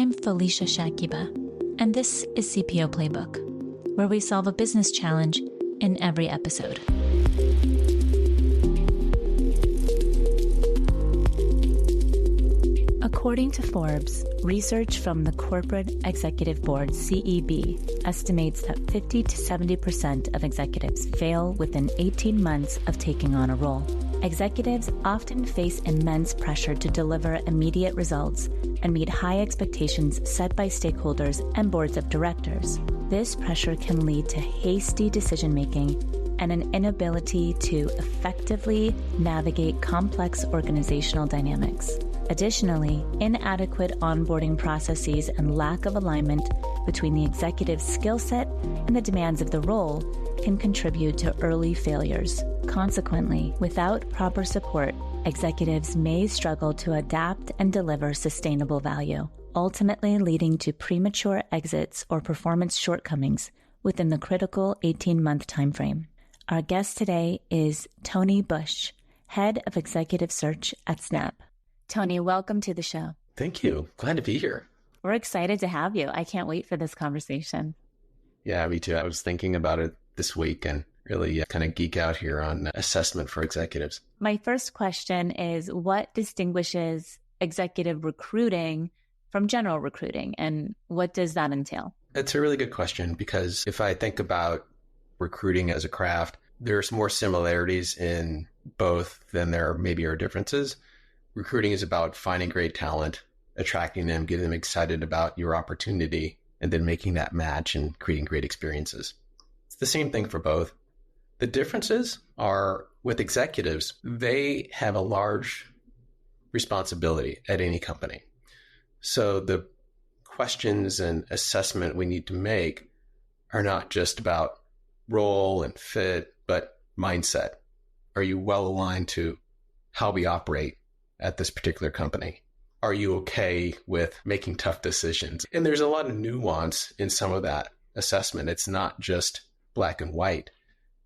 I'm Felicia Shakiba, and this is CPO Playbook, where we solve a business challenge in every episode. According to Forbes, research from the Corporate Executive Board, CEB, estimates that 50 to 70% of executives fail within 18 months of taking on a role. Executives often face immense pressure to deliver immediate results and meet high expectations set by stakeholders and boards of directors. This pressure can lead to hasty decision-making and an inability to effectively navigate complex organizational dynamics. Additionally, inadequate onboarding processes and lack of alignment between the executive's skill set and the demands of the role can contribute to early failures. Consequently, without proper support, executives may struggle to adapt and deliver sustainable value, ultimately leading to premature exits or performance shortcomings within the critical 18-month timeframe. Our guest today is Tony Bush, Head of Executive Search at Snap. Tony, welcome to the show. Thank you. Glad to be here. We're excited to have you. I can't wait for this conversation. Yeah, me too. I was thinking about it this week and really kind of geek out here on assessment for executives. My first question is, what distinguishes executive recruiting from general recruiting, and what does that entail? It's a really good question, because if I think about recruiting as a craft, there's more similarities in both than there maybe are differences. Recruiting is about finding great talent, attracting them, getting them excited about your opportunity, and then making that match and creating great experiences. It's the same thing for both. The differences are with executives, they have a large responsibility at any company. So the questions and assessment we need to make are not just about role and fit, but mindset. Are you well aligned to how we operate at this particular company? Are you okay with making tough decisions? And there's a lot of nuance in some of that assessment. It's not just black and white.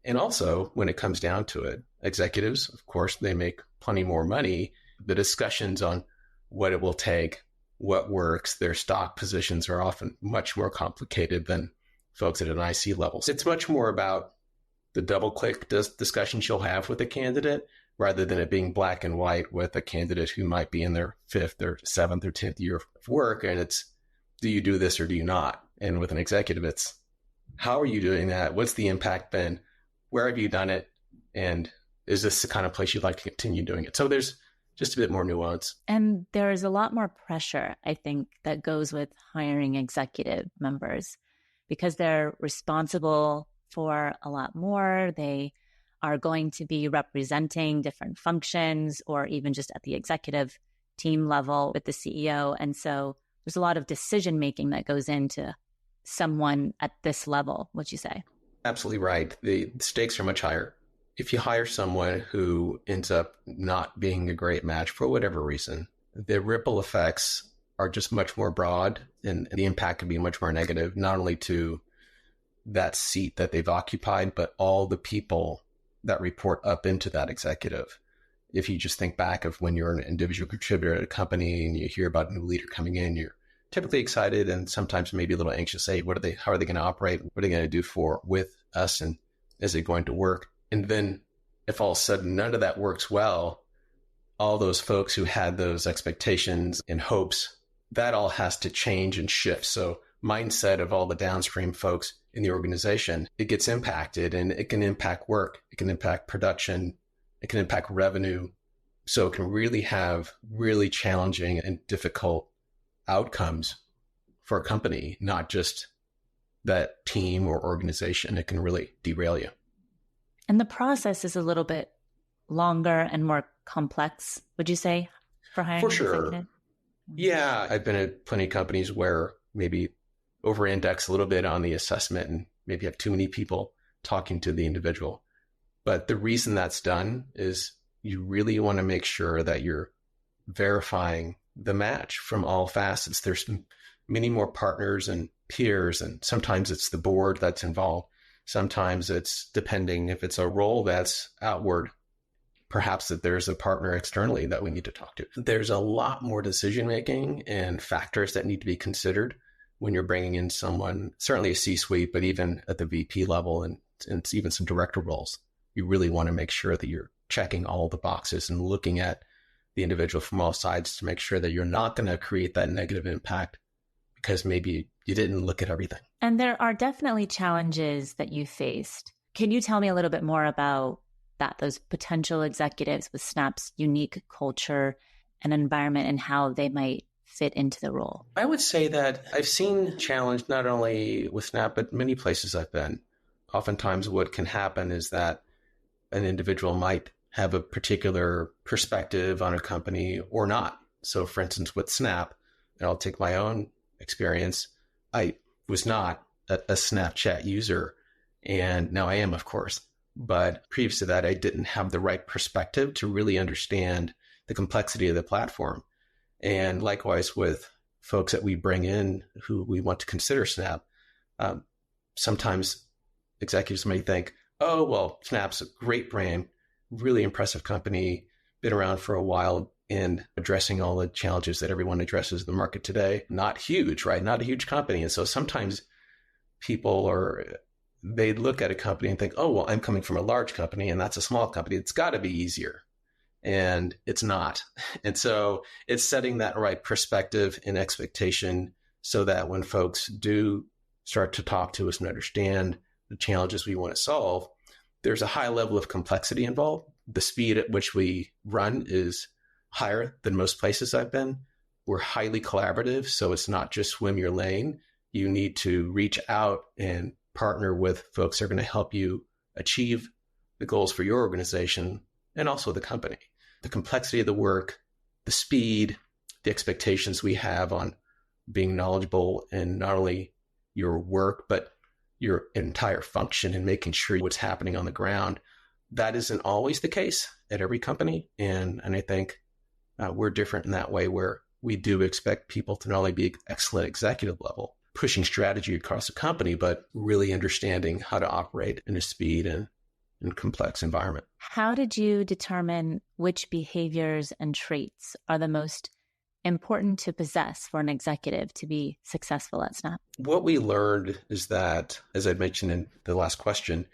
And also, when it comes down to it, executives, of course, they make plenty more money. The discussions on what it will take, what works, their stock positions are often much more complicated than folks at an IC level. It's much more about the double-click discussions you'll have with a candidate, rather than it being black and white with a candidate who might be in their 5th or 7th or 10th year of work. And it's, do you do this or do you not? And with an executive, it's, how are you doing that? What's the impact been? Where have you done it? And is this the kind of place you'd like to continue doing it? So there's just a bit more nuance. And there's a lot more pressure, I think, that goes with hiring executive members, because they're responsible for a lot more. They are going to be representing different functions, or even just at the executive team level with the CEO. And so there's a lot of decision-making that goes into someone at this level, would you say? Absolutely right. The stakes are much higher. If you hire someone who ends up not being a great match for whatever reason, the ripple effects are just much more broad, and the impact can be much more negative, not only to that seat that they've occupied, but all the people that report up into that executive. If you just think back of when you're an individual contributor at a company and you hear about a new leader coming in, you're typically excited and sometimes maybe a little anxious. Hey, how are they going to operate? What are they going to do with us? And is it going to work? And then if all of a sudden none of that works well, all those folks who had those expectations and hopes, that all has to change and shift. So mindset of all the downstream folks in the organization, it gets impacted, and it can impact work. It can impact production. It can impact revenue. So it can really have really challenging and difficult outcomes for a company, not just that team or organization. It can really derail you. And the process is a little bit longer and more complex, would you say, for hiring? For sure. Yeah. I've been at plenty of companies where maybe over-index a little bit on the assessment and maybe have too many people talking to the individual. But the reason that's done is you really want to make sure that you're verifying the match from all facets. There's many more partners and peers, and sometimes it's the board that's involved. Sometimes it's, depending if it's a role that's outward, perhaps that there's a partner externally that we need to talk to. There's a lot more decision-making and factors that need to be considered when you're bringing in someone, certainly a C-suite, but even at the VP level and even some director roles. You really want to make sure that you're checking all the boxes and looking at the individual from all sides to make sure that you're not going to create that negative impact because maybe you didn't look at everything. And there are definitely challenges that you faced. Can you tell me a little bit more about that, those potential executives with Snap's unique culture and environment and how they might fit into the role? I would say that I've seen challenge not only with Snap, but many places I've been. Oftentimes what can happen is that an individual might have a particular perspective on a company or not. So for instance, with Snap, and I'll take my own experience, I was not a Snapchat user, and now I am, of course. But previous to that, I didn't have the right perspective to really understand the complexity of the platform. And likewise with folks that we bring in who we want to consider Snap, sometimes executives may think, oh, well, Snap's a great brand, really impressive company, been around for a while and addressing all the challenges that everyone addresses in the market today. Not huge, right? Not a huge company. And so sometimes they look at a company and think, oh, well, I'm coming from a large company and that's a small company. It's got to be easier. And it's not. And so it's setting that right perspective and expectation so that when folks do start to talk to us and understand the challenges we want to solve, there's a high level of complexity involved. The speed at which we run is higher than most places I've been. We're highly collaborative, so it's not just swim your lane. You need to reach out and partner with folks that are going to help you achieve the goals for your organization and also the company. The complexity of the work, the speed, the expectations we have on being knowledgeable in not only your work, but your entire function and making sure what's happening on the ground. That isn't always the case at every company. And I think we're different in that way where we do expect people to not only be excellent executive level, pushing strategy across the company, but really understanding how to operate in a speed and complex environment. How did you determine which behaviors and traits are the most important to possess for an executive to be successful at Snap? What we learned is that, as I mentioned in the last question,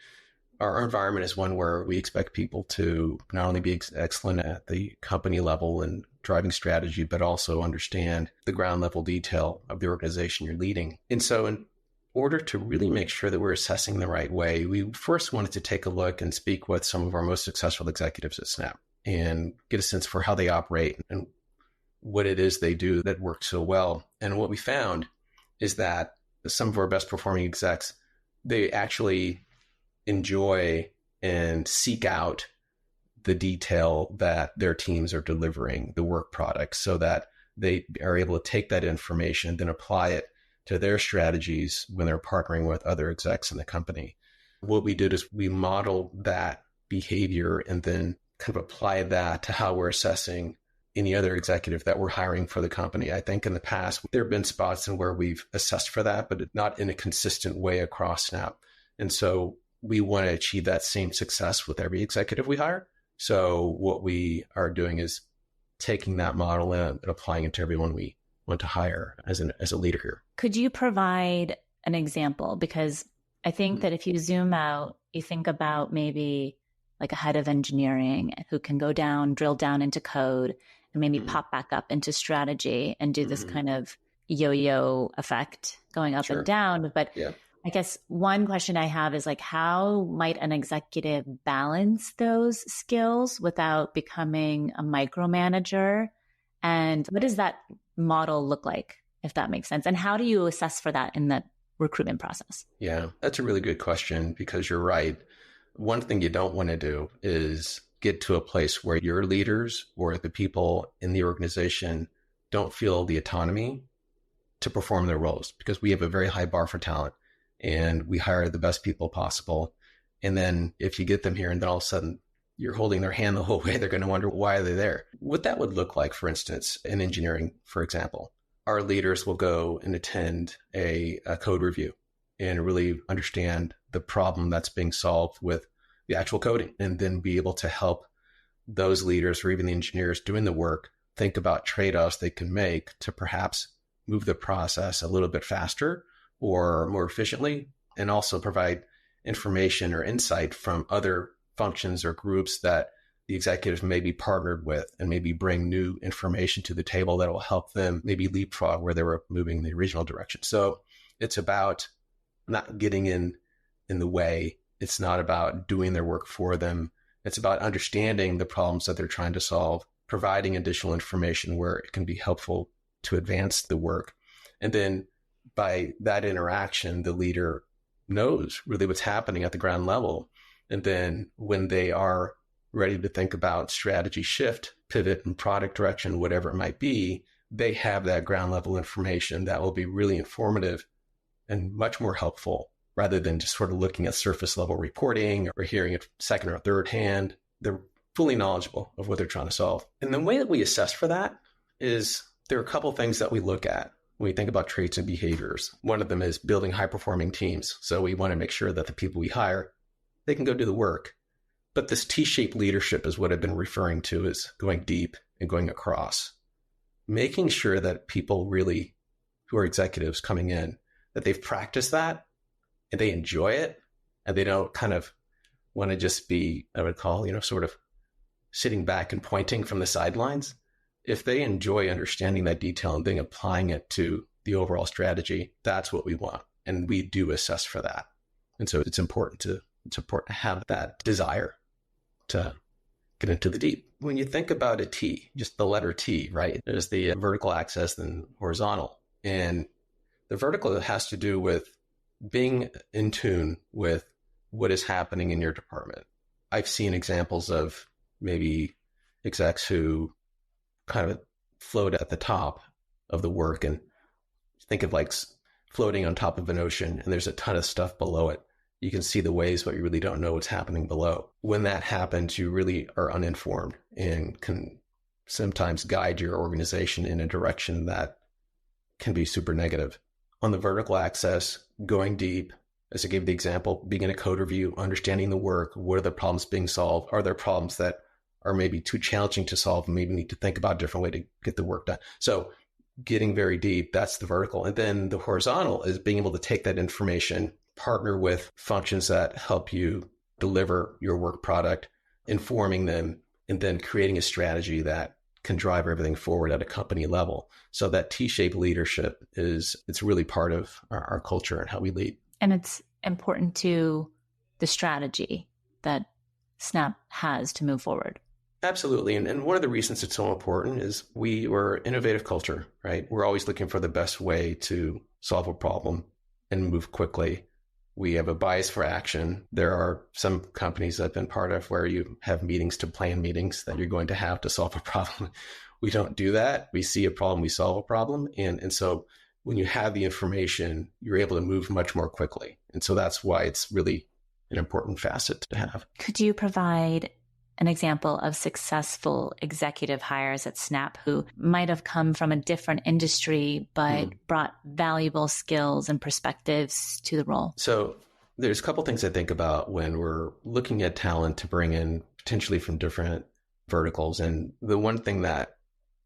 our environment is one where we expect people to not only be excellent at the company level and driving strategy, but also understand the ground level detail of the organization you're leading. And so in order to really make sure that we're assessing the right way, we first wanted to take a look and speak with some of our most successful executives at Snap and get a sense for how they operate and what it is they do that works so well. And what we found is that some of our best performing execs, they actually enjoy and seek out the detail that their teams are delivering, the work products, so that they are able to take that information and then apply it to their strategies when they're partnering with other execs in the company. What we did is we modeled that behavior and then kind of applied that to how we're assessing any other executive that we're hiring for the company. I think in the past, there have been spots in where we've assessed for that, but not in a consistent way across Snap. And so we want to achieve that same success with every executive we hire. So what we are doing is taking that model and applying it to everyone we want to hire as a leader here. Could you provide an example? Because I think that if you zoom out, you think about maybe like a head of engineering who can drill down into code and maybe pop back up into strategy and do this kind of yo-yo effect going up and down. But I guess one question I have is like, how might an executive balance those skills without becoming a micromanager? And what does that model look like, if that makes sense? And how do you assess for that in the recruitment process? Yeah, that's a really good question because you're right. One thing you don't want to do is get to a place where your leaders or the people in the organization don't feel the autonomy to perform their roles, because we have a very high bar for talent and we hire the best people possible. And then if you get them here and then all of a sudden you're holding their hand the whole way, they're going to wonder why are they there. What that would look like, for instance, in engineering, for example, our leaders will go and attend a code review and really understand the problem that's being solved with the actual coding, and then be able to help those leaders or even the engineers doing the work think about trade-offs they can make to perhaps move the process a little bit faster or more efficiently, and also provide information or insight from other functions or groups that the executives may be partnered with, and maybe bring new information to the table that will help them maybe leapfrog where they were moving in the original direction. So it's about not getting in the way. It's not about doing their work for them. It's about understanding the problems that they're trying to solve, providing additional information where it can be helpful to advance the work. And then by that interaction, the leader knows really what's happening at the ground level. And then when they are ready to think about strategy shift, pivot and product direction, whatever it might be, they have that ground level information that will be really informative and much more helpful rather than just sort of looking at surface level reporting or hearing it second or third hand. They're fully knowledgeable of what they're trying to solve. And the way that we assess for that is there are a couple of things that we look at when we think about traits and behaviors. One of them is building high performing teams. So we want to make sure that the people we hire, they can go do the work. But this T-shaped leadership is what I've been referring to as going deep and going across, making sure that people really who are executives coming in, that they've practiced that and they enjoy it, and they don't kind of want to just be, I would call, sort of sitting back and pointing from the sidelines. If they enjoy understanding that detail and then applying it to the overall strategy, that's what we want. And we do assess for that. And so it's important to have that desire to get into the deep. When you think about a T, just the letter T, right? There's the vertical axis and horizontal. And the vertical has to do with being in tune with what is happening in your department. I've seen examples of maybe execs who kind of float at the top of the work, and think of like floating on top of an ocean and there's a ton of stuff below it. You can see the waves, but you really don't know what's happening below. When that happens, you really are uninformed and can sometimes guide your organization in a direction that can be super negative. On the vertical axis, going deep, as I gave the example, being in a code review, understanding the work, what are the problems being solved? Are there problems that are maybe too challenging to solve and maybe need to think about a different way to get the work done? So getting very deep, that's the vertical. And then the horizontal is being able to take that information, partner with functions that help you deliver your work product, informing them, and then creating a strategy that can drive everything forward at a company level. So that T-shaped leadership it's really part of our culture and how we lead. And it's important to the strategy that Snap has to move forward. Absolutely. And one of the reasons it's so important is we're an innovative culture, right? We're always looking for the best way to solve a problem and move quickly. We have a bias for action. There are some companies I've been part of where you have meetings to plan meetings that you're going to have to solve a problem. We don't do that. We see a problem, we solve a problem. And so when you have the information, you're able to move much more quickly. And so that's why it's really an important facet to have. Could you provide an example of successful executive hires at Snap who might have come from a different industry, but brought valuable skills and perspectives to the role? So there's a couple things I think about when we're looking at talent to bring in potentially from different verticals. And the one thing that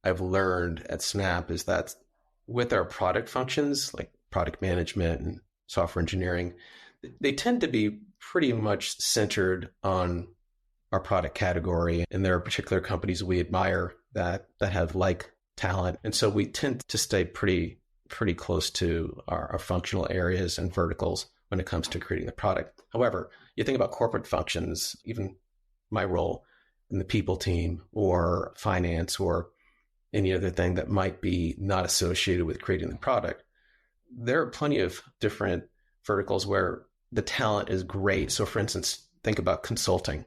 I've learned at Snap is that with our product functions, like product management and software engineering, they tend to be pretty much centered on our product category. And there are particular companies we admire that have like talent. And so we tend to stay pretty close to our functional areas and verticals when it comes to creating the product. However, you think about corporate functions, even my role in the people team or finance or any other thing that might be not associated with creating the product. There are plenty of different verticals where the talent is great. So for instance, think about consulting.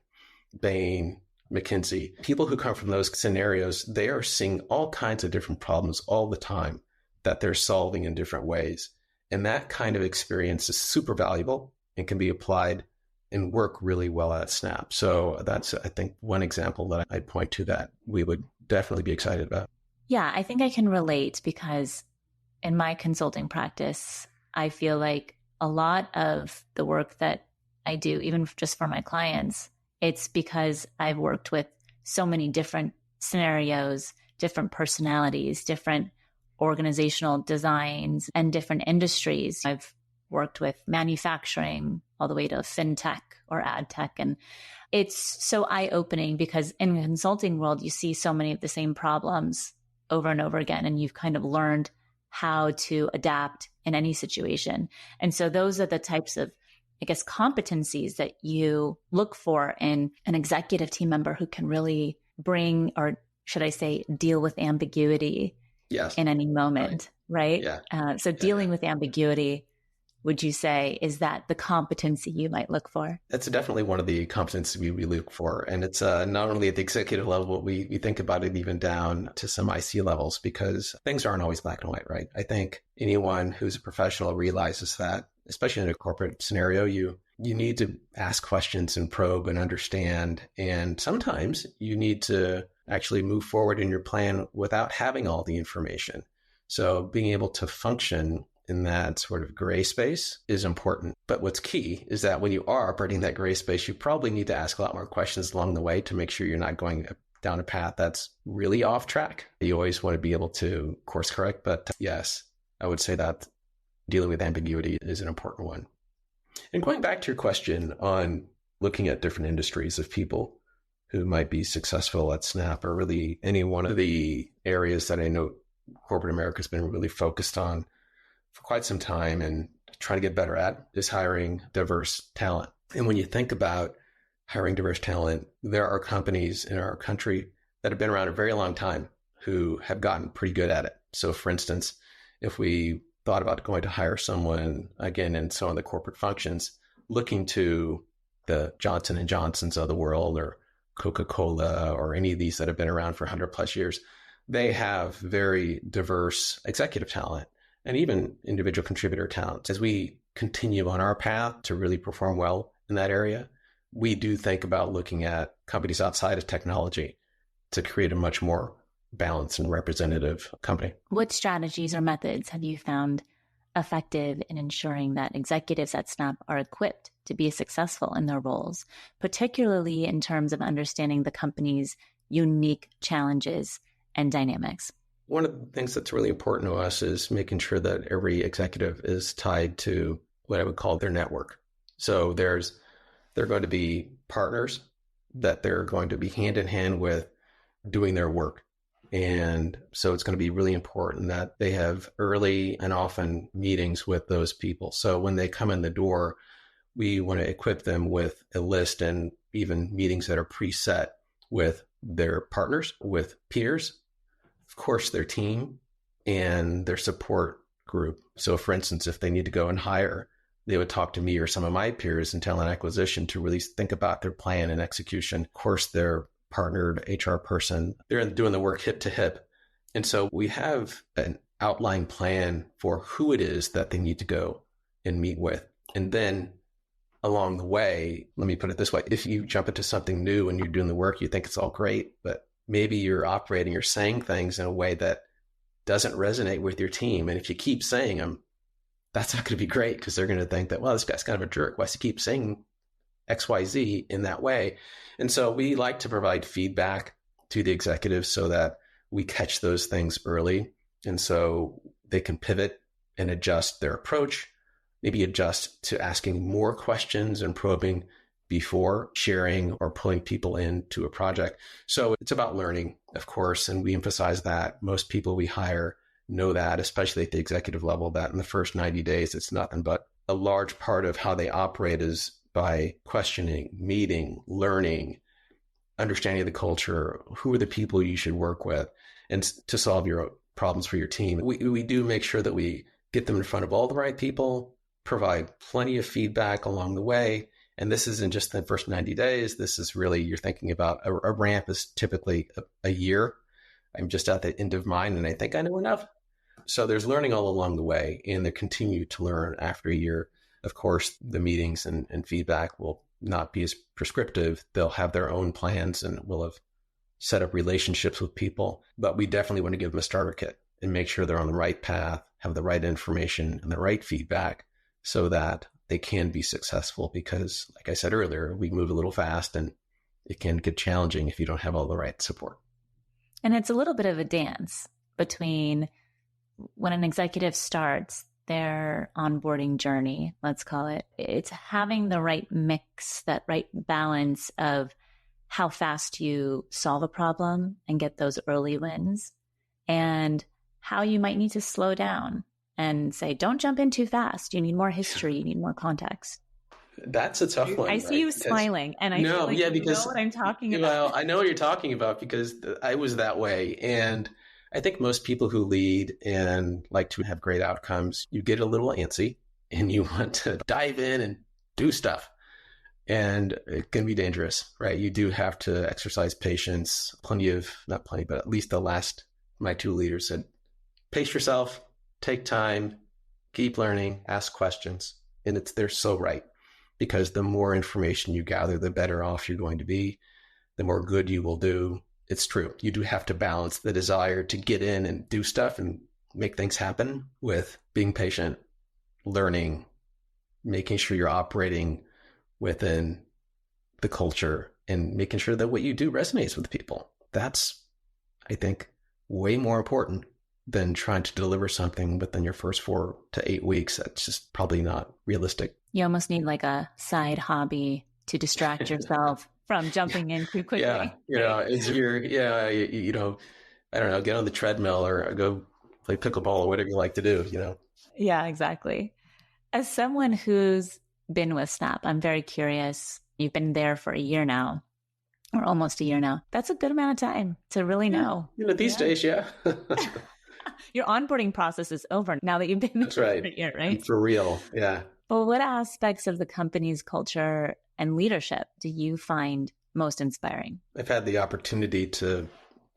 Bain, McKinsey, people who come from those scenarios, they are seeing all kinds of different problems all the time that they're solving in different ways. And that kind of experience is super valuable and can be applied and work really well at Snap. So that's, I think, one example that I'd point to that we would definitely be excited about. Yeah, I think I can relate because in my consulting practice, I feel like a lot of the work that I do, even just for my clients, it's because I've worked with so many different scenarios, different personalities, different organizational designs, and different industries. I've worked with manufacturing all the way to fintech or ad tech. And it's so eye-opening because in the consulting world, you see so many of the same problems over and over again, and you've kind of learned how to adapt in any situation. And so those are the types of, I guess, competencies that you look for in an executive team member who can really bring, or should I say, deal with ambiguity in any moment, right? So dealing with ambiguity, would you say, is that the competency you might look for? That's definitely one of the competencies we look for. And it's not only at the executive level, but we think about it even down to some IC levels, because things aren't always black and white, right? I think anyone who's a professional realizes that, especially in a corporate scenario, you need to ask questions and probe and understand. And sometimes you need to actually move forward in your plan without having all the information. So being able to function in that sort of gray space is important. But what's key is that when you are operating that gray space, you probably need to ask a lot more questions along the way to make sure you're not going down a path that's really off track. You always want to be able to course correct. But yes, I would say that dealing with ambiguity is an important one. And going back to your question on looking at different industries of people who might be successful at Snap, or really any one of the areas that I know corporate America has been really focused on for quite some time and trying to get better at, is hiring diverse talent. And when you think about hiring diverse talent, there are companies in our country that have been around a very long time who have gotten pretty good at it. So for instance, if we thought about going to hire someone, again, in some of the corporate functions, looking to the Johnson & Johnsons of the world, or Coca-Cola, or any of these that have been around for 100 plus years, they have very diverse executive talent and even individual contributor talent. As we continue on our path to really perform well in that area, we do think about looking at companies outside of technology to create a much more balanced and representative company. What strategies or methods have you found effective in ensuring that executives at Snap are equipped to be successful in their roles, particularly in terms of understanding the company's unique challenges and dynamics? One of the things that's really important to us is making sure that every executive is tied to what I would call their network. So they're going to be partners that they're going to be hand in hand with doing their work. And so it's going to be really important that they have early and often meetings with those people. So when they come in the door, we want to equip them with a list and even meetings that are preset with their partners, with peers, of course, their team, and their support group. So for instance, if they need to go and hire, they would talk to me or some of my peers in talent acquisition to really think about their plan and execution. Of course, their partnered HR person, they're doing the work hip to hip. And so we have an outline plan for who it is that they need to go and meet with. And then along the way, let me put it this way, if you jump into something new and you're doing the work, you think it's all great, but maybe you're operating or saying things in a way that doesn't resonate with your team. And if you keep saying them, that's not going to be great, because they're going to think that, well, this guy's kind of a jerk. Why does he keep saying XYZ in that way? And so we like to provide feedback to the executives so that we catch those things early. And so they can pivot and adjust their approach, maybe adjust to asking more questions and probing before sharing or pulling people into a project. So it's about learning, of course, and we emphasize that. Most people we hire know that, especially at the executive level, that in the first 90 days, it's nothing but a large part of how they operate is by questioning, meeting, learning, understanding the culture, who are the people you should work with, and to solve your problems for your team. We do make sure that we get them in front of all the right people, provide plenty of feedback along the way. And this isn't just the first 90 days. This is really, you're thinking about a ramp is typically a year. I'm just at the end of mine and I think I know enough. So there's learning all along the way, and they continue to learn after a year. Of course, the meetings and feedback will not be as prescriptive. They'll have their own plans and will have set up relationships with people. But we definitely want to give them a starter kit and make sure they're on the right path, have the right information and the right feedback so that they can be successful. Because like I said earlier, we move a little fast, and it can get challenging if you don't have all the right support. And it's a little bit of a dance between when an executive starts their onboarding journey, let's call it. It's having the right mix, that right balance of how fast you solve a problem and get those early wins, and how you might need to slow down and say, don't jump in too fast. You need more history. You need more context. That's a tough one. I see you smiling, and I feel like you know what I'm talking about. Well, I know what you're talking about because I was that way. And I think most people who lead and like to have great outcomes, you get a little antsy and you want to dive in and do stuff. And it can be dangerous, right? You do have to exercise patience. Not plenty, but at least my two leaders said, pace yourself, take time, keep learning, ask questions. And they're so right. Because the more information you gather, the better off you're going to be, the more good you will do. It's true. You do have to balance the desire to get in and do stuff and make things happen with being patient, learning, making sure you're operating within the culture and making sure that what you do resonates with people. That's, I think, way more important than trying to deliver something within your first 4 to 8 weeks. That's just probably not realistic. You almost need like a side hobby to distract yourself from jumping in too quickly. Yeah, I don't know, get on the treadmill or go play pickleball or whatever you like to do, Yeah, exactly. As someone who's been with Snap, I'm very curious. You've been there for a year now, or almost a year now. That's a good amount of time to really know. These days, yeah. Your onboarding process is over now that you've been there for a year, right? For real, yeah. But what aspects of the company's culture and leadership do you find most inspiring? I've had the opportunity to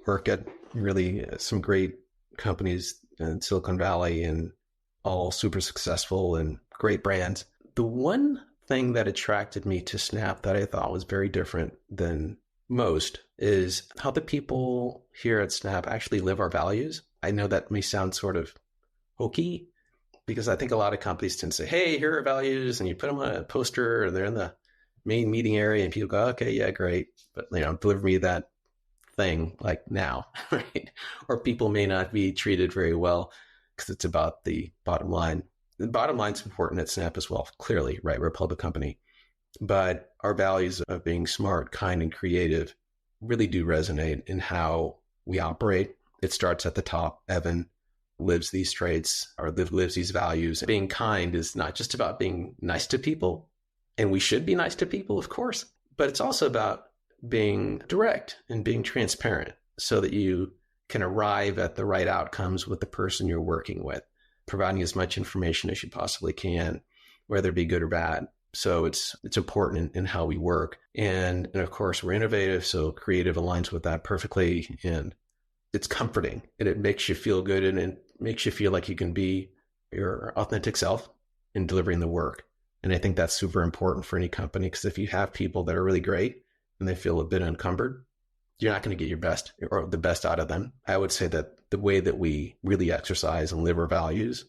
work at really some great companies in Silicon Valley and all super successful and great brands. The one thing that attracted me to Snap that I thought was very different than most is how the people here at Snap actually live our values. I know that may sound sort of hokey, because I think a lot of companies tend to say, hey, here are values, and you put them on a poster and they're in the main meeting area and people go, okay, yeah, great. But, deliver me that thing like now, right? Or people may not be treated very well because it's about the bottom line. The bottom line is important at Snap as well, clearly, right? We're a public company. But our values of being smart, kind, and creative really do resonate in how we operate. It starts at the top. Evan lives these traits or lives these values. Being kind is not just about being nice to people, and we should be nice to people, of course, but it's also about being direct and being transparent so that you can arrive at the right outcomes with the person you're working with, providing as much information as you possibly can, whether it be good or bad. So it's important in how we work. And of course, we're innovative, so creative aligns with that perfectly. And it's comforting and it makes you feel good and it makes you feel like you can be your authentic self in delivering the work. And I think that's super important for any company, because if you have people that are really great and they feel a bit encumbered, you're not going to get your best or the best out of them. I would say that the way that we really exercise and live our values,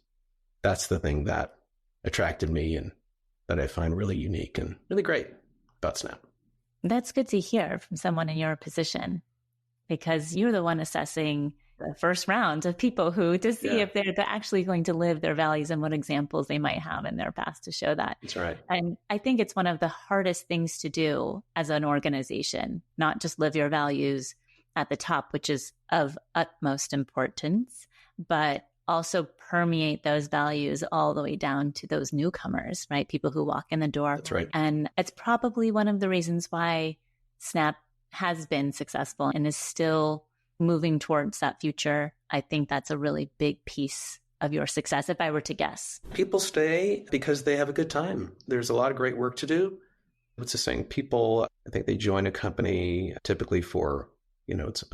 that's the thing that attracted me and that I find really unique and really great about Snap. That's good to hear from someone in your position, because you're the one assessing the first round of people to see if they're actually going to live their values and what examples they might have in their past to show that. That's right. And I think it's one of the hardest things to do as an organization, not just live your values at the top, which is of utmost importance, but also permeate those values all the way down to those newcomers, right? People who walk in the door. That's right. And it's probably one of the reasons why Snap has been successful and is still moving towards that future. I think that's a really big piece of your success, if I were to guess. People stay because they have a good time. There's a lot of great work to do. What's the saying? People, I think they join a company typically for, it's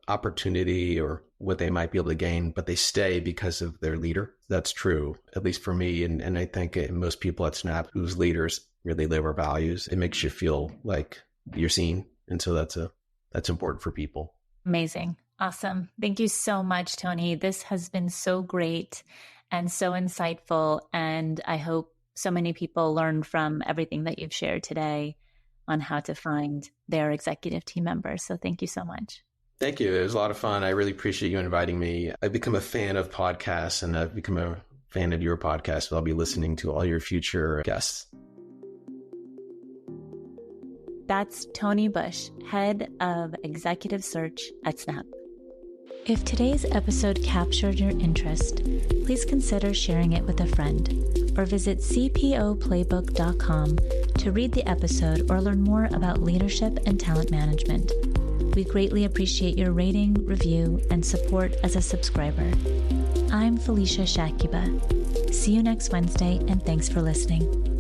opportunity or what they might be able to gain, but they stay because of their leader. That's true, at least for me. And I think most people at Snap whose leaders really live our values, it makes you feel like you're seen. And so that's important for people. Amazing. Awesome. Thank you so much, Tony. This has been so great and so insightful. And I hope so many people learn from everything that you've shared today. on how to find their executive team members. So thank you so much. Thank you. It was a lot of fun. I really appreciate you inviting me. I've become a fan of podcasts, and I've become a fan of your podcast. So I'll be listening to all your future guests. That's Tony Bush, head of executive search at Snap. If today's episode captured your interest, please consider sharing it with a friend or visit cpoplaybook.com to read the episode or learn more about leadership and talent management. We greatly appreciate your rating, review, and support as a subscriber. I'm Felicia Shakiba. See you next Wednesday, and thanks for listening.